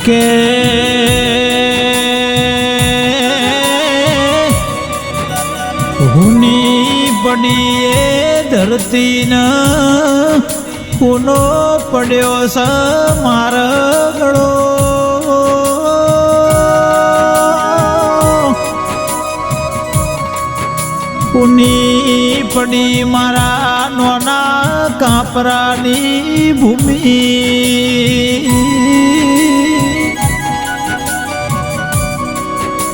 કે હુની પડી એ ધરતી ન હુનો પડ્યો સ માર ગળો હુની પડી મારા નોના કાપરાની ભૂમિ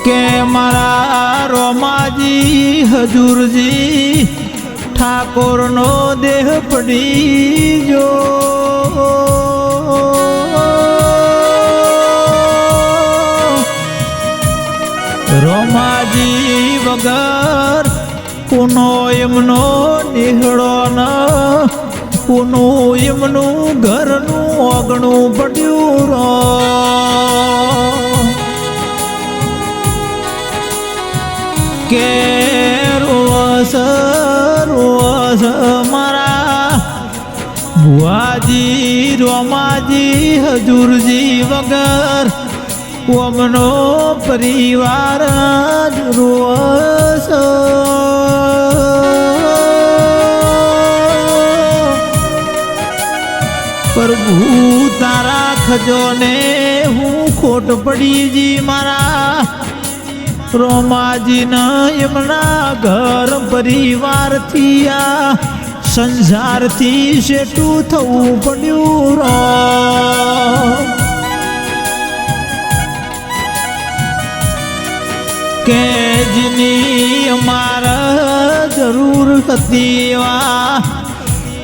કે મારા રોમાજી હજુરજી ઠાકોરનો દેહ પડી જો રોમાજી વગર પુનો એમનો નિહળો ન પુનું એમનું ઘરનું ઓગણું પડ્યું રો કે રોસ મારા ભુવાજી રોમાજી હજુરજી વગર ઓમનો પરિવાર જ રોસ પ્રભુ તારા ખજોને હું ખોટ પડી જી મારા રોમાજીના એમના ઘર પરિવારથી આ સંસારથી શેઠું થવું પડ્યું રો કે જેની અમારા જરૂર હતી એવા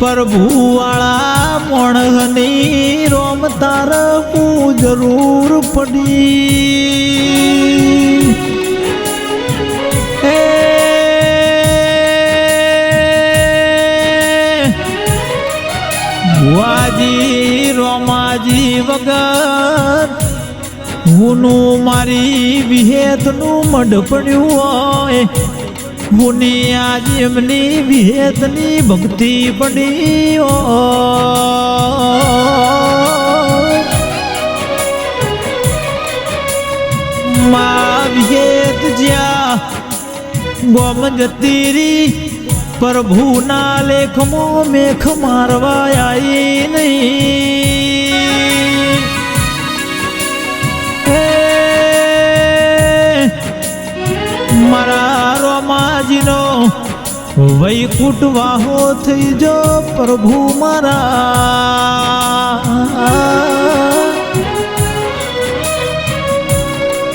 પ્રભુવાળા મોણની રોમ તાર હું જરૂર પડી ભુવાજી રોમાજી વગર હુનું મારી વિહેતનું મઢ પડ્યું હોય હુની આજ એમની વિહેતની ભક્તિ પડી મા વિહેત જ્યાં ગોમ જતી રી પ્રભુના લેખમાં મેખ મારવા આવી નહીં મારા રોમાજીનો વૈકુટ વાહો થઈ જો પ્રભુ મારા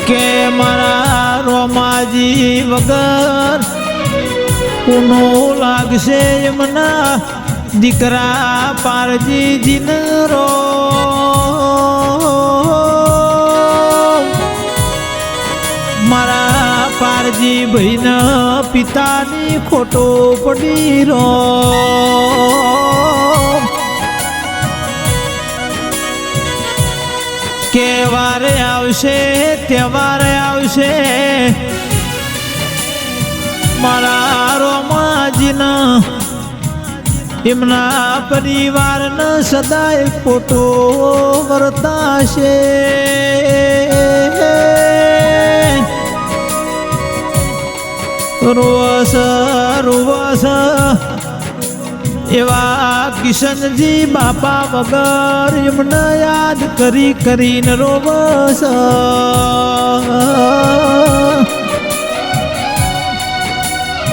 કે મારા રોમાજી વગર કોનો લાગશે એમના દીકરા પારજી જીનરો મારા પારજી ભાઈના પિતાની ખોટો પડી રો કે વારે આવશે તહેવારે આવશે મારા રોમાજીના એમના પરિવારને સદાય ખોટો વર્તાશે રોસ રોસ એવા કિશનજી બાપા વગર એમને યાદ કરી કરીને રોવસ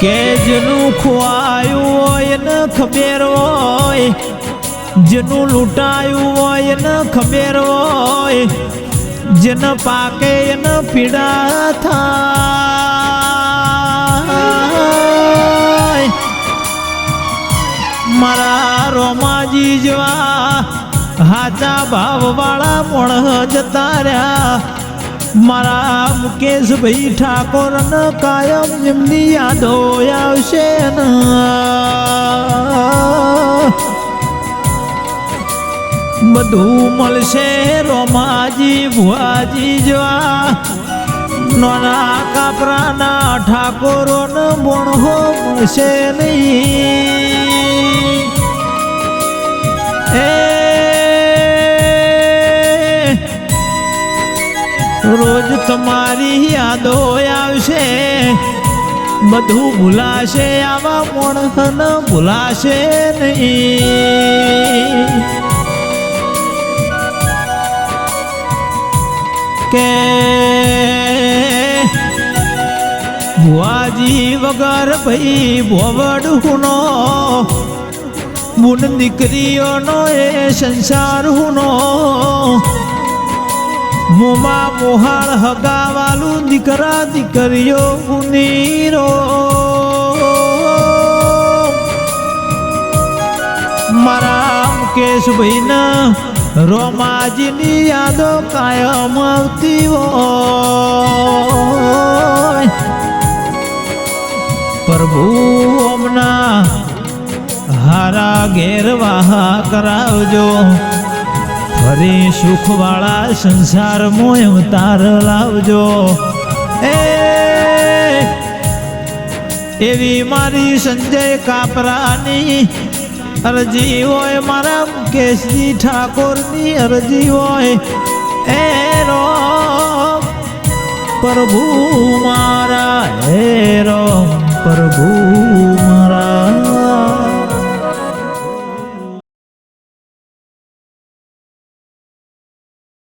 કે જેનું ખોવાયું હોય ને ખબર હોય જેનું લૂંટાયું હોય ને ખબર હોય જેને પાકે એને પીડા થાય મારા રોમાજી જેવા હાચા ભાવવાળા મોણ જતા રહ્યા મારા મુકેશભાઈ ઠાકોર ને કાયમ એમની યાદો આવશે ને બધું મળશે રોમાજી ભુવાજી જેવા નોના કાપરાના ઠાકોરો ને બોણહો મળશે નહીં મારી યાદો આવશે બધું ભૂલાશે આવા મોણસન ભૂલાશે નહીં કે ભુવાજી વગર ભાઈ ભોવડ હુનો બુન દીકરીઓનો એ સંસાર હુનો મોમાં મોહાળ હગાવાલું દીકરા દીકરીઓ ગુનીરો મારા મુકેશભાઈના રોમાજીની યાદો કાયમ આવતી હોય પ્રભુ ઓમના હારા ઘેરવાહા કરાવજો ફરી સુખવાળા સંસારમાં અવતાર લાવજો એવી મારી સંજય કાપરાની અરજી હોય મારા મુકેશજી ઠાકોરની અરજી હોય એ રો પ્રભુ મારા